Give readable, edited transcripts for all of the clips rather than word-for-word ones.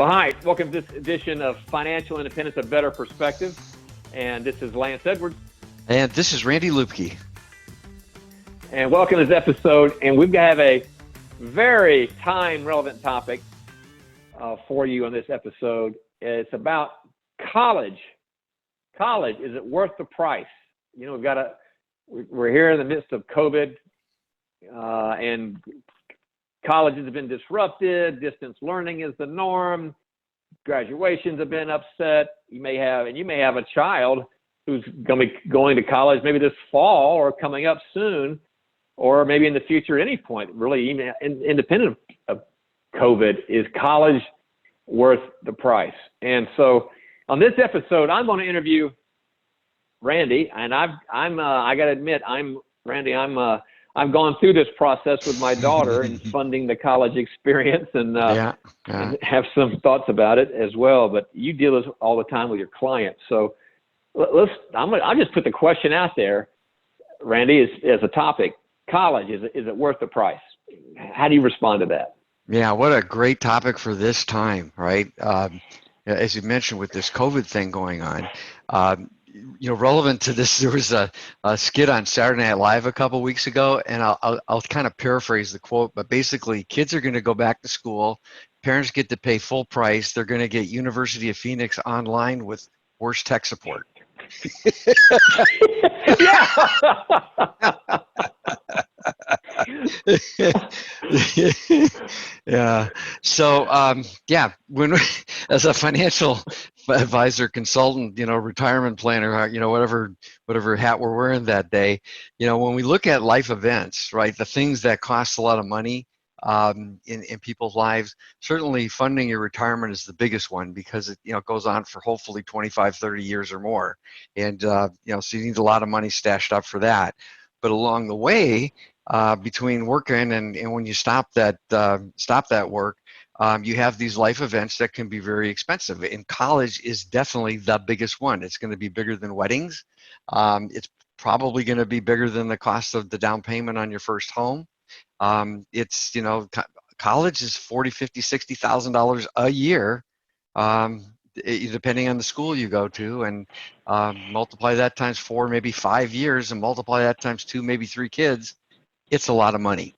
Well, hi. Welcome to this edition of Financial Independence, A Better Perspective. And this is Lance Edwards. And this is Randy Lupke. And welcome to this episode. And we've got a very time-relevant topic for you on this episode. It's about college. College, is it worth the price? You know, we're here in the midst of COVID, and colleges have been disrupted. Distance learning is the norm. Graduations have been upset. You may have a child who's going to be going to college maybe this fall or coming up soon, or maybe in the future at any point, really even independent of COVID. Is college worth the price? And so on this episode, I'm going to interview Randy, and I got to admit, I've gone through this process with my daughter in funding the college experience, and have some thoughts about it as well. But you deal with all the time with your clients, so I'll just put the question out there, Randy, as a topic. College, is it worth the price? How do you respond to that? Yeah, what a great topic for this time, right? As you mentioned, with this COVID thing going on, relevant to this, there was a skit on Saturday Night Live a couple weeks ago, and I'll kind of paraphrase the quote, but basically, kids are going to go back to school. Parents get to pay full price. They're going to get University of Phoenix online with worse tech support. Yeah. So, when as a financial advisor, consultant, retirement planner, whatever hat we're wearing that day, when we look at life events, right, the things that cost a lot of money in people's lives, certainly funding your retirement is the biggest one, because it goes on for hopefully 25, 30 years or more. And, so you need a lot of money stashed up for that. But along the way, between working and when you stop that work, you have these life events that can be very expensive. And college is definitely the biggest one. It's going to be bigger than weddings. It's probably going to be bigger than the cost of the down payment on your first home. It's, college is $40,000, $50,000, $60,000 a year, depending on the school you go to, and multiply that times 4, maybe 5 years, and multiply that times 2, maybe 3 kids. It's a lot of money,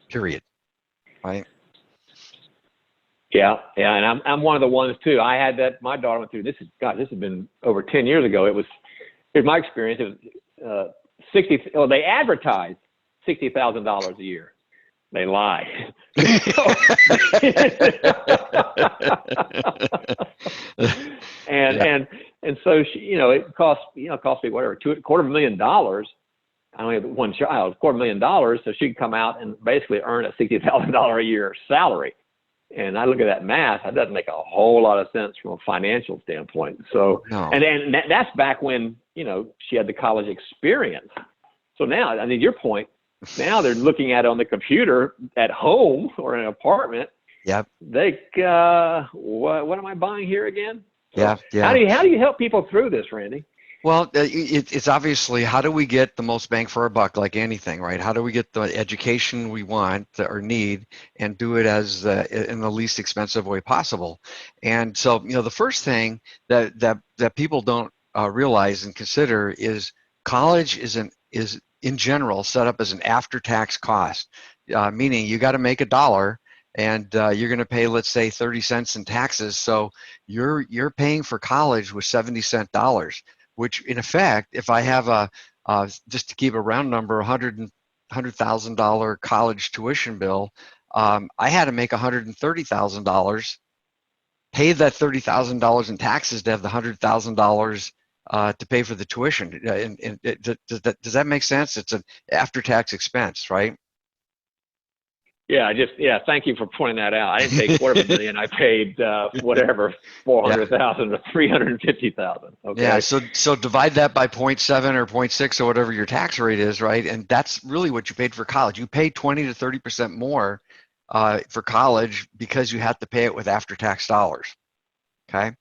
period. Right? Yeah, and I'm one of the ones too. I had that. My daughter went through this. This has been over 10 years ago. Here's my experience. It was 60. Well, they advertised $60,000 a year. They lie. and so she, it cost me whatever, $250,000. I only have one child, $250,000, so she could come out and basically earn a $60,000 a year salary. And I look at that math, that doesn't make a whole lot of sense from a financial standpoint. So, no. And that's back when, she had the college experience. So now, your point, now they're looking at it on the computer at home or in an apartment. Yep. What am I buying here again? Yeah. How do you help people through this, Randy? Well, it's obviously, how do we get the most bang for our buck, like anything, right? How do we get the education we want or need and do it as in the least expensive way possible? And so, the first thing that people don't realize and consider is college is in general set up as an after-tax cost, meaning you got to make $1 and you're going to pay, let's say, 30 cents in taxes. So you're paying for college with 70-cent dollars. Which in effect, if I have just to keep a round number, $100,000 college tuition bill, I had to make $130,000, pay that $30,000 in taxes to have the $100,000 to pay for the tuition. Does that make sense? It's an after-tax expense, right? Thank you for pointing that out. I didn't pay $250,000. I paid $400,000 or $350,000. Okay. Yeah. So divide that by 0.7 or 0.6 or whatever your tax rate is, right? And that's really what you paid for college. You paid 20 to 30% more for college because you have to pay it with after-tax dollars. Okay,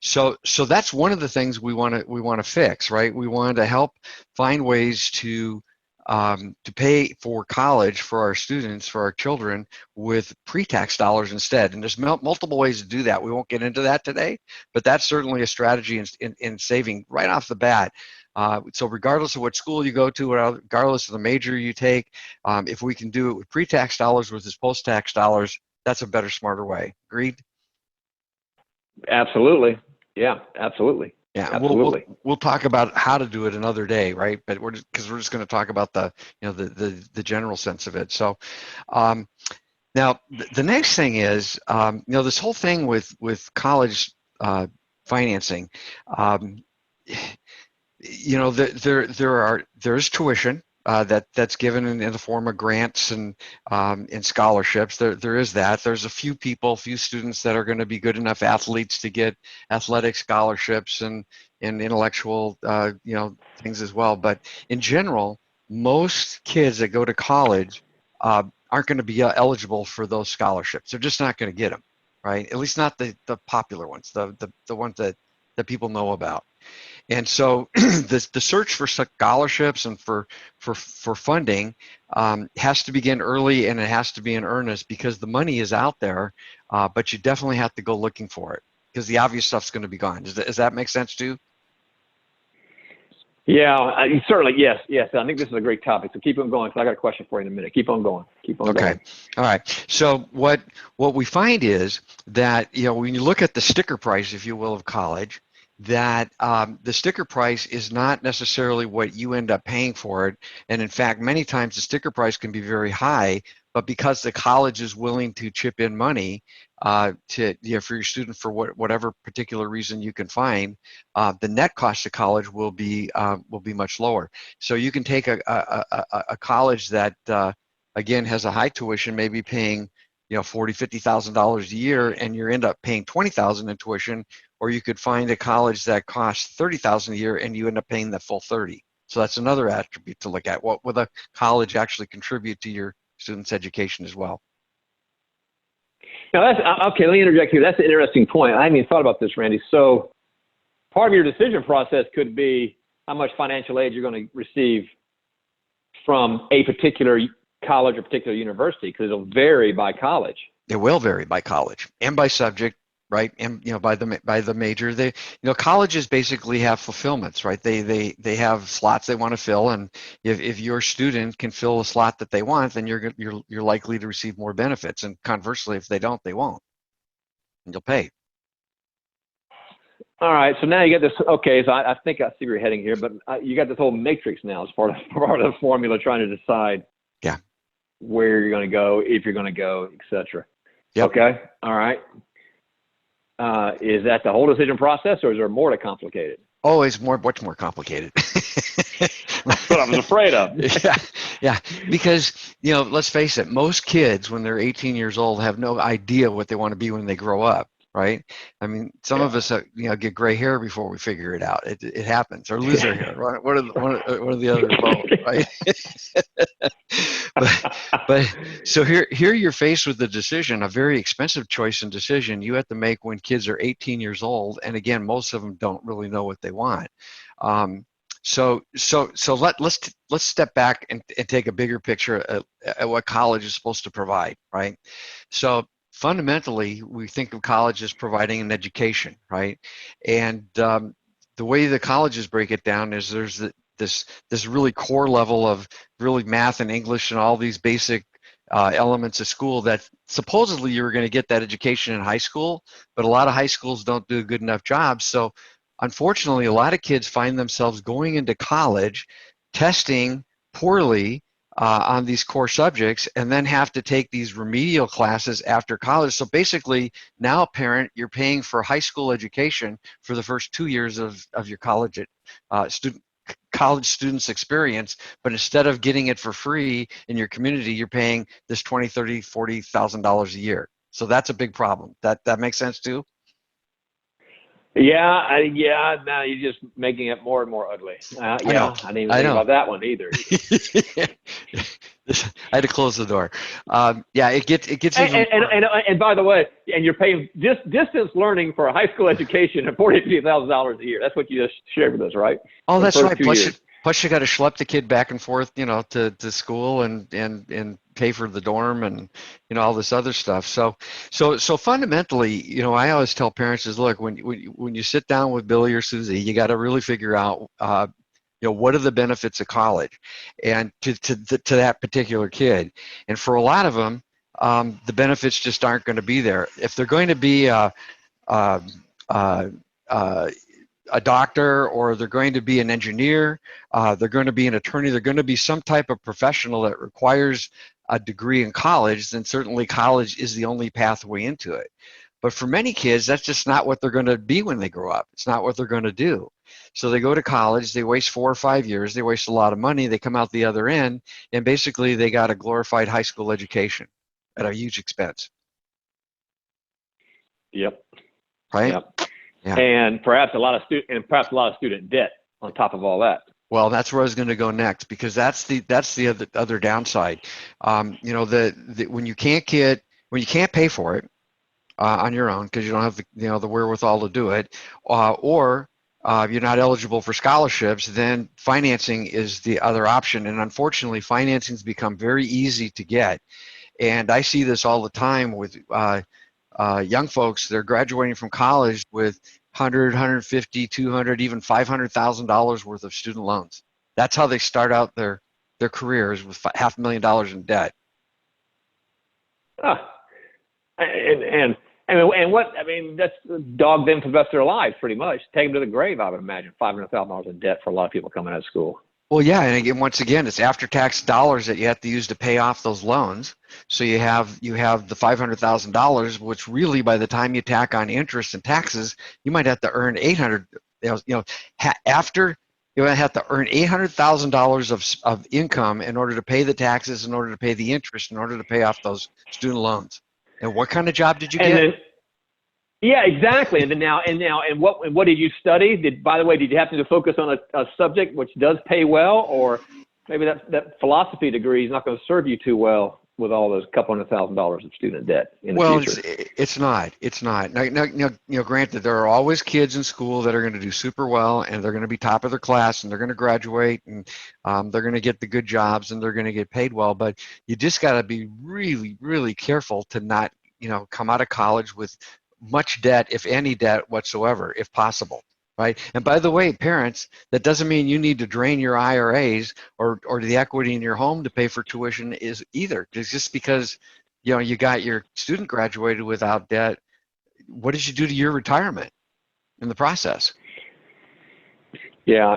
so that's one of the things we want to fix, right? We want to help find ways to to pay for college for our students, for our children, with pre-tax dollars instead. And there's multiple ways to do that. We won't get into that today, but that's certainly a strategy in saving right off the bat. So regardless of what school you go to, regardless of the major you take, if we can do it with pre-tax dollars versus post-tax dollars, that's a better, smarter way. Agreed? Absolutely. Yeah, absolutely. Yeah, absolutely. We'll talk about how to do it another day, right? But we're just going to talk about the general sense of it. So, now the next thing is this whole thing with college financing. There's tuition that's given in the form of grants and scholarships. There is that. There's a few students that are going to be good enough athletes to get athletic scholarships and intellectual things as well. But in general, most kids that go to college aren't going to be eligible for those scholarships. They're just not going to get them, right? At least not the popular ones, the ones that people know about. And so the search for scholarships and for funding has to begin early, and it has to be in earnest, because the money is out there, but you definitely have to go looking for it, because the obvious stuff's going to be gone. Does that make sense too? Yeah, certainly. Yes. I think this is a great topic. So keep on going, because I got a question for you in a minute. Keep on going. Okay. All right. So what we find is that, when you look at the sticker price, if you will, of college, that the sticker price is not necessarily what you end up paying for it. And in fact, many times the sticker price can be very high, but because the college is willing to chip in money for your student for whatever particular reason you can find, the net cost of college will be much lower. So you can take a college that again has a high tuition, maybe paying $40,000-$50,000 a year, and you end up paying $20,000 in tuition. Or you could find a college that costs $30,000 a year and you end up paying the full $30,000. So that's another attribute to look at. What will the college actually contribute to your student's education as well? Now that's okay. Let me interject here. That's an interesting point. I hadn't even thought about this, Randy. So part of your decision process could be how much financial aid you're going to receive from a particular college or particular university, because it'll vary by college. It will vary by college and by subject. Right, and by the major, colleges basically have fulfillments, right? They have slots they want to fill, and if your student can fill a slot that they want, then you're likely to receive more benefits. And conversely, if they don't, they won't, and you'll pay. All right, so now you get this. Okay, so I think I see where you're heading here, but you got this whole matrix now as part of the formula, trying to decide where you're going to go, if you're going to go, etc. Yep. Okay, all right. Is that the whole decision process, or is there more to complicate it? Oh, it's much more complicated. That's what I was afraid of. Yeah, because, let's face it, most kids when they're 18 years old have no idea what they want to be when they grow up, right? I mean, some of us, get gray hair before we figure it out. It happens, or lose our hair. One of the other both, right? but so here you're faced with the decision, a very expensive choice and decision you have to make when kids are 18 years old, and again, most of them don't really know what they want. So let's step back and take a bigger picture at what college is supposed to provide, right? So fundamentally, we think of college as providing an education, right? And the way the colleges break it down is there's this really core level of really math and English and all these basic elements of school that supposedly you're going to get that education in high school, but a lot of high schools don't do a good enough job. So unfortunately, a lot of kids find themselves going into college, testing poorly on these core subjects, and then have to take these remedial classes after college. So basically, now, parent, you're paying for high school education for the first 2 years of your college student's experience, but instead of getting it for free in your community, you're paying this $20,000, $30,000, $40,000 a year. So that's a big problem. That makes sense too? Yeah. Now you're just making it more and more ugly. I didn't even think about that one either. I had to close the door. It gets even. And by the way, and you're paying distance learning for a high school education at $42,000 a year. That's what you just shared with us, right? Oh, that's right. Plus Plus, you got to schlep the kid back and forth, to school and pay for the dorm and all this other stuff. So fundamentally, I always tell parents is, look, when you sit down with Billy or Susie, you got to really figure out, what are the benefits of college, and to that particular kid. And for a lot of them, the benefits just aren't going to be there. If they're going to be uh, uh, a doctor, or they're going to be an engineer, they're going to be an attorney, they're going to be some type of professional that requires a degree in college, then certainly college is the only pathway into it. But for many kids, that's just not what they're going to be when they grow up. It's not what they're going to do. So they go to college, they waste 4 or 5 years, they waste a lot of money, they come out the other end, and basically they got a glorified high school education at a huge expense. Yep. Right? Yep. Yeah. And perhaps a lot of student debt on top of all that. Well, that's where I was going to go next, because that's the other downside. When you can't pay for it on your own because you don't have the wherewithal to do it, or you're not eligible for scholarships, then financing is the other option. And unfortunately, financing's become very easy to get. And I see this all the time with young folks. They're graduating from college with $100, $150, $200, even $500,000 worth of student loans. That's how they start out their careers, with $500,000 in debt. That's dog them for the rest of their lives, pretty much. Take them to the grave, I would imagine. $500,000 in debt for a lot of people coming out of school. Well, yeah, and once again, it's after-tax dollars that you have to use to pay off those loans. So you have the $500,000, which really, by the time you tack on interest and taxes, you might have to earn after you have to earn $800,000 of income in order to pay the taxes, in order to pay the interest, in order to pay off those student loans. And what kind of job did you get? Yeah, exactly. And what did you study? By the way, did you happen to focus on a subject which does pay well, or maybe that philosophy degree is not going to serve you too well with all those couple $100,000 of student debt in the future? Well, it's not. Now, granted, there are always kids in school that are going to do super well, and they're going to be top of their class, and they're going to graduate, and they're going to get the good jobs, and they're going to get paid well. But you just got to be really, really careful to not, come out of college with much debt, if any debt whatsoever, if possible, right? And by the way, parents, that doesn't mean you need to drain your IRAs or the equity in your home to pay for tuition is either. It's just because, you got your student graduated without debt, what did you do to your retirement in the process? Yeah.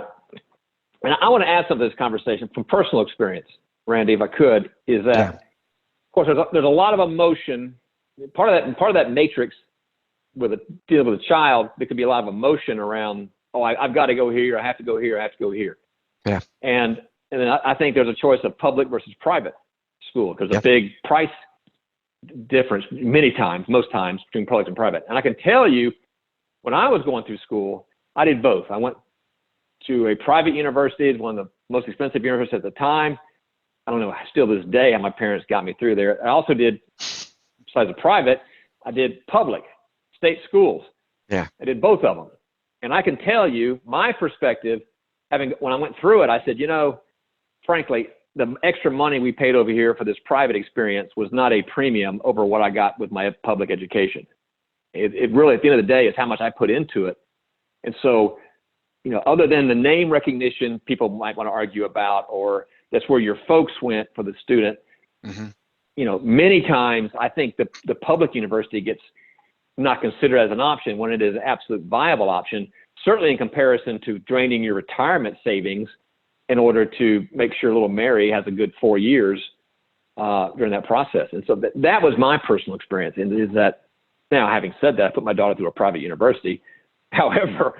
And I want to add something to this conversation from personal experience, Randy, if I could, is that, of course, there's a lot of emotion. Part of that matrix with dealing with a child, there could be a lot of emotion around, I've got to go here, I have to go here, I have to go here. Yeah. And then I think there's a choice of public versus private school, because a big price difference most times between public and private. And I can tell you, when I was going through school, I did both. I went to a private university. It's one of the most expensive universities at the time. I don't know still to this day how my parents got me through there. I also did, besides the private, I did public. State schools. Yeah. I did both of them. And I can tell you my perspective, when I went through it, I said, frankly, the extra money we paid over here for this private experience was not a premium over what I got with my public education. It really, at the end of the day, is how much I put into it. And so, other than the name recognition people might want to argue about, or that's where your folks went for the student, many times I think the public university gets not considered as an option when it is an absolute viable option, certainly in comparison to draining your retirement savings in order to make sure little Mary has a good 4 years during that process. And so that was my personal experience. And is that, now having said that, I put my daughter through a private university. However,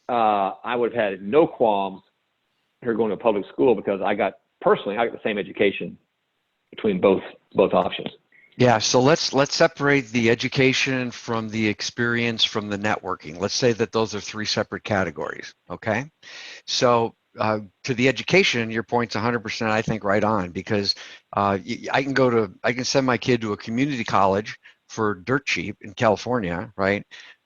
I would have had no qualms her going to a public school, because I got the same education between both options. Yeah, so let's separate the education from the experience from the networking. Let's say that those are 3 separate categories, okay? So to the education, your point's 100%, I think, right on, because I can send my kid to a community college for dirt cheap in California, right?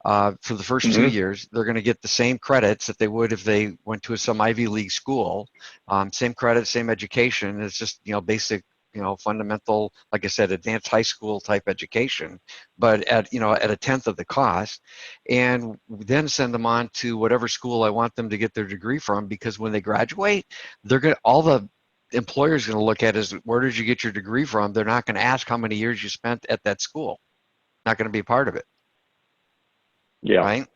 for the first 2 Mm-hmm. years. They're going to get the same credits that they would if they went to some Ivy League school. Same credits, same education. It's just, basic, fundamental, like I said, advanced high school type education, but at a tenth of the cost, and then send them on to whatever school I want them to get their degree from, because when they graduate, all the employer's going to look at is, where did you get your degree from? They're not going to ask how many years you spent at that school. Not going to be a part of it, Yeah. right?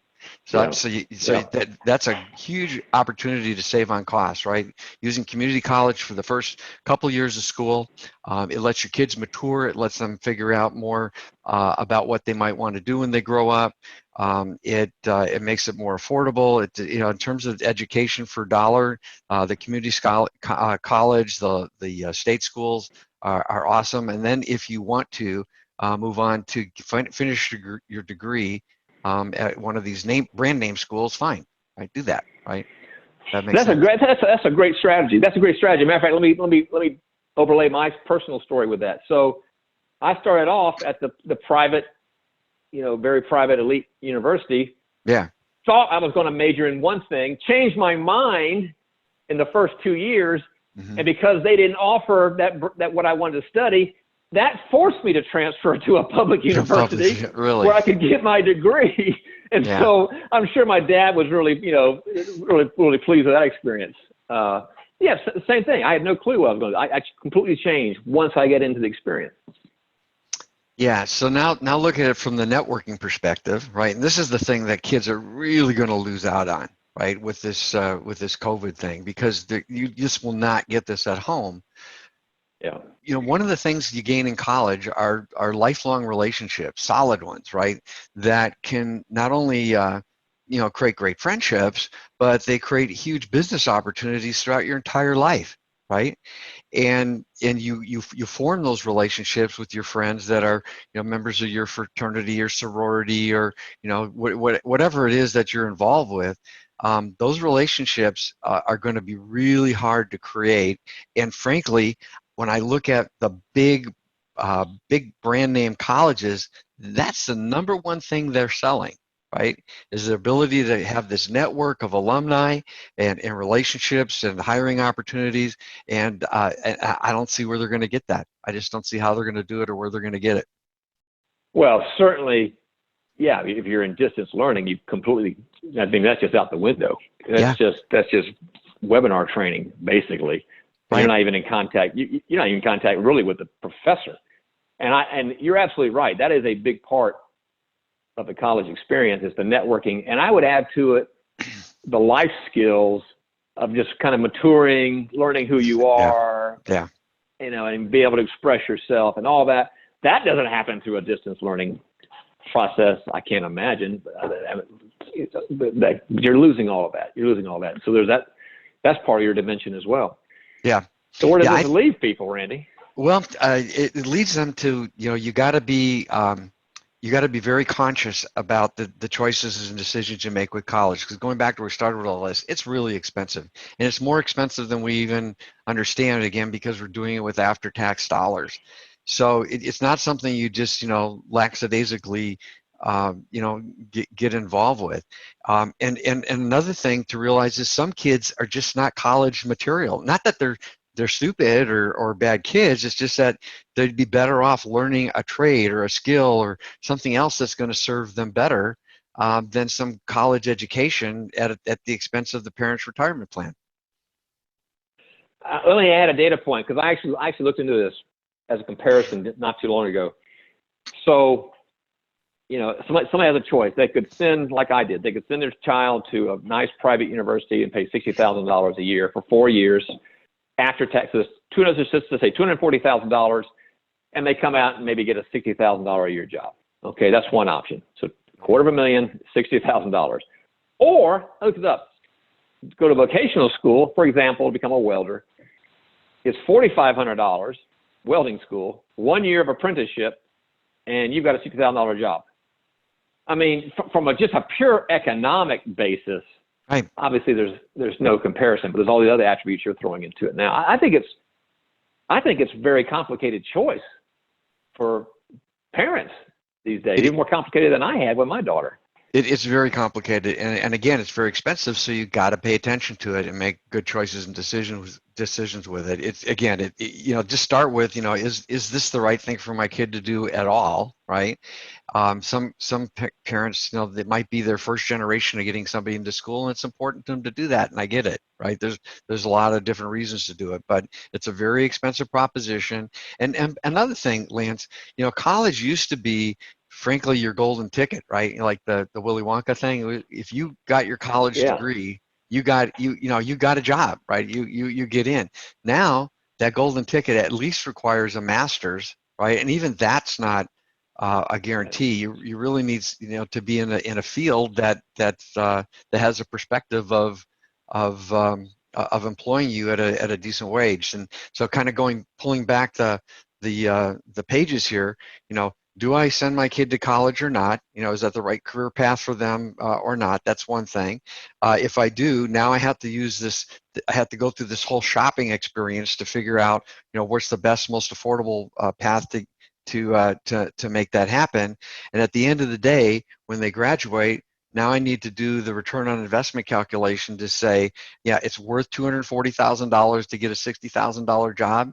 So, Yeah. so that's a huge opportunity to save on costs, right? Using community college for the first couple years of school, it lets your kids mature. It lets them figure out more about what they might want to do when they grow up. It makes it more affordable. In terms of education for dollar, the community college, the state schools are awesome. And then if you want to move on to finish your degree at one of these brand name schools, fine, right? Do that, right? That makes sense. That's a great strategy. That's a great strategy. Matter of fact, let me overlay my personal story with that. So I started off at the private, very private elite university. Yeah. Thought I was going to major in one thing, changed my mind in the first 2 years, and because they didn't offer that what I wanted to study, that forced me to transfer to a public university really? where I could get my degree. And so I'm sure my dad was really, really pleased with that experience. Same thing. I had no clue what I was going to do. I completely changed once I get into the experience. Yeah. So now look at it from the networking perspective, right? And this is the thing that kids are really going to lose out on, right? With this COVID thing, because you just will not get this at home. Yeah. One of the things you gain in college are lifelong relationships, solid ones, right? That can not only create great friendships, but they create huge business opportunities throughout your entire life, right? And you form those relationships with your friends that are members of your fraternity or sorority, or whatever it is that you're involved with. Those relationships are going to be really hard to create, and frankly, when I look at the big brand name colleges, that's the number one thing they're selling, right? Is the ability to have this network of alumni and relationships and hiring opportunities. And I don't see where they're going to get that. I just don't see how they're going to do it or where they're going to get it. Well, certainly, yeah. If you're in distance learning, you completely. I think that's just out the window. That's just webinar training, basically. Right. You're not even in contact. You're not even in contact really with the professor. And you're absolutely right. That is a big part of the college experience, is the networking. And I would add to it the life skills of just kind of maturing, learning who you are. Yeah. And be able to express yourself and all that. That doesn't happen through a distance learning process. I can't imagine. But you're losing all of that. So there's that. That's part of your dimension as well. Yeah. So where does it leave people, Randy? Well, it leads them to, you got to be very conscious about the choices and decisions you make with college. Because going back to where we started with all this, it's really expensive, and it's more expensive than we even understand. Again, because we're doing it with after-tax dollars, so it's not something you just lackadaisically get involved with. And another thing to realize is some kids are just not college material. Not that they're stupid or bad kids. It's just that they'd be better off learning a trade or a skill or something else that's going to serve them better than some college education at the expense of the parents' retirement plan. Let me add a data point, because I actually looked into this as a comparison not too long ago. So, somebody has a choice. They could send, like I did, they could send their child to a nice private university and pay $60,000 a year for 4 years after taxes, $240,000, and they come out and maybe get a $60,000 a year job. Okay, that's one option. So $250,000, $60,000. Or, look it up, go to vocational school, for example, to become a welder. It's $4,500, welding school, 1 year of apprenticeship, and you've got a $60,000 job. I mean, from just a pure economic basis, right. Obviously there's no comparison, but there's all the other attributes you're throwing into it. Now, I think it's a very complicated choice for parents these days, even more complicated than I had with my daughter. It's very complicated, and again, it's very expensive. So you got to pay attention to it and make good choices and decisions with it. It's again, just start with, is this the right thing for my kid to do at all, right? Some parents, that might be their first generation of getting somebody into school, and it's important to them to do that, and I get it, right? There's a lot of different reasons to do it, but it's a very expensive proposition. And another thing, Lance, college used to be, frankly, your golden ticket, right? Like the Willy Wonka thing. If you got your college degree, you got a job, right? You get in. Now that golden ticket at least requires a master's, right? And even that's not a guarantee. You really need, to be in a field that has a perspective of employing you at a decent wage. And so, kind of pulling back the pages here, do I send my kid to college or not? Is that the right career path for them or not? That's one thing. If I do, now I have to use this. I have to go through this whole shopping experience to figure out, what's the best, most affordable path to make that happen. And at the end of the day, when they graduate, now I need to do the return on investment calculation to say, yeah, it's worth $240,000 to get a $60,000 job.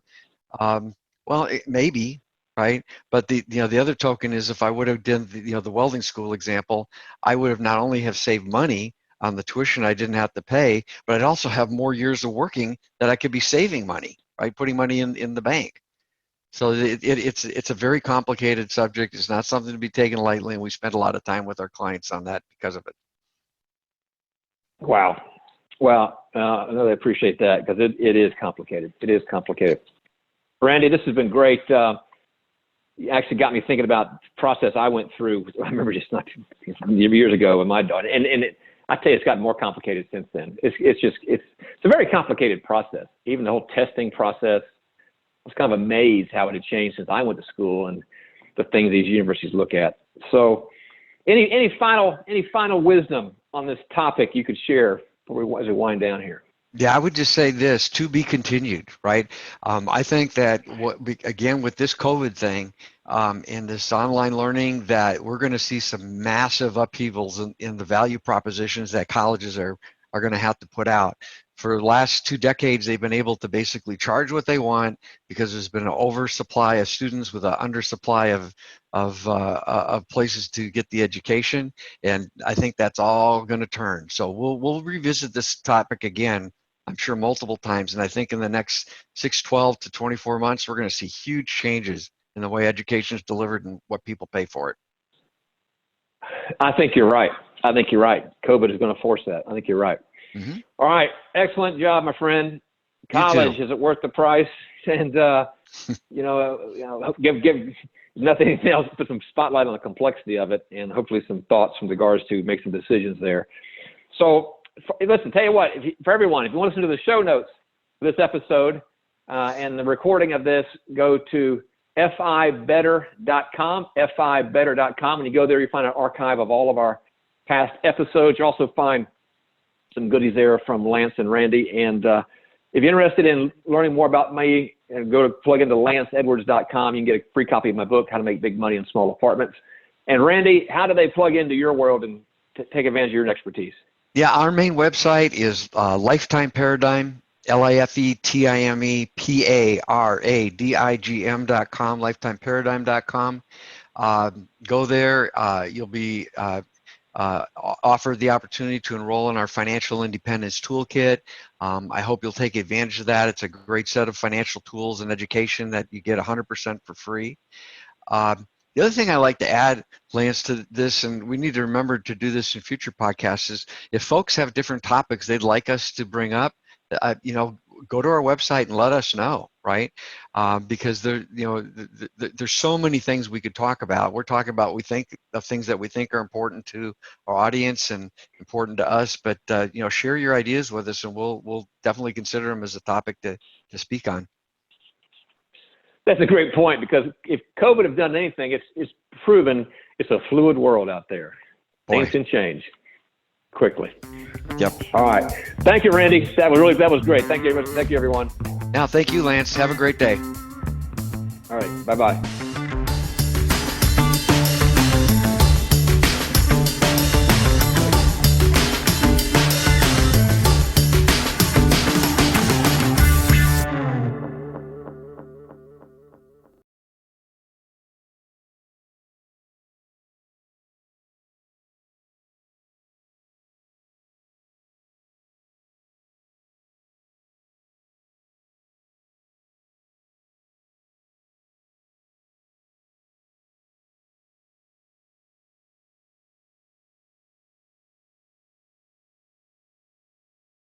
Well, maybe. Right, but the other token is, if I would have done the welding school example, I would have not only have saved money on the tuition I didn't have to pay, but I'd also have more years of working that I could be saving money, right, putting money in the bank. So it's a very complicated subject. It's not something to be taken lightly, and we spend a lot of time with our clients on that because of it. Wow. Well, I really appreciate that, because it is complicated. It is complicated. Randy, this has been great. You actually got me thinking about the process I went through. I remember just not years ago with my daughter, and I tell you, it's gotten more complicated since then. It's a very complicated process. Even the whole testing process, I was kind of amazed how it had changed since I went to school and the things these universities look at. So, any final wisdom on this topic you could share as we wind down here? Yeah, I would just say this: to be continued, right? I think that again, with this COVID thing and this online learning, that we're going to see some massive upheavals in the value propositions that colleges are going to have to put out. For the last 2 decades, they've been able to basically charge what they want because there's been an oversupply of students with an undersupply of places to get the education, and I think that's all going to turn. So we'll revisit this topic again, I'm sure, multiple times, and I think in the next 6, 12 to 24 months, we're going to see huge changes in the way education is delivered and what people pay for it. I think you're right. COVID is going to force that. I think you're right. Mm-hmm. All right. Excellent job, my friend. College, is it worth the price? And, give nothing else, put some spotlight on the complexity of it, and hopefully some thoughts from regards to make some decisions there. So, listen, tell you what, for everyone, if you want to listen to the show notes for this episode and the recording of this, go to fibetter.com, fibetter.com. When you go there, you find an archive of all of our past episodes. You also find some goodies there from Lance and Randy. And if you're interested in learning more about me, go to plug into lanceedwards.com. You can get a free copy of my book, How to Make Big Money in Small Apartments. And Randy, how do they plug into your world and take advantage of your expertise? Yeah, our main website is Lifetime Paradigm, LifetimeParadigm.com, lifetimeparadigm.com. Go there. You'll be offered the opportunity to enroll in our Financial Independence Toolkit. I hope you'll take advantage of that. It's a great set of financial tools and education that you get 100% for free. The other thing I like to add, Lance, to this, and we need to remember to do this in future podcasts, is if folks have different topics they'd like us to bring up, go to our website and let us know, right? Because there's so many things we could talk about. We're talking about things that we think are important to our audience and important to us. But share your ideas with us, and we'll definitely consider them as a topic to speak on. That's a great point, because if COVID have done anything, it's proven it's a fluid world out there. Things can change quickly. Yep. All right. Thank you, Randy. That was great. Thank you, everyone. Now, thank you, Lance. Have a great day. All right. Bye-bye.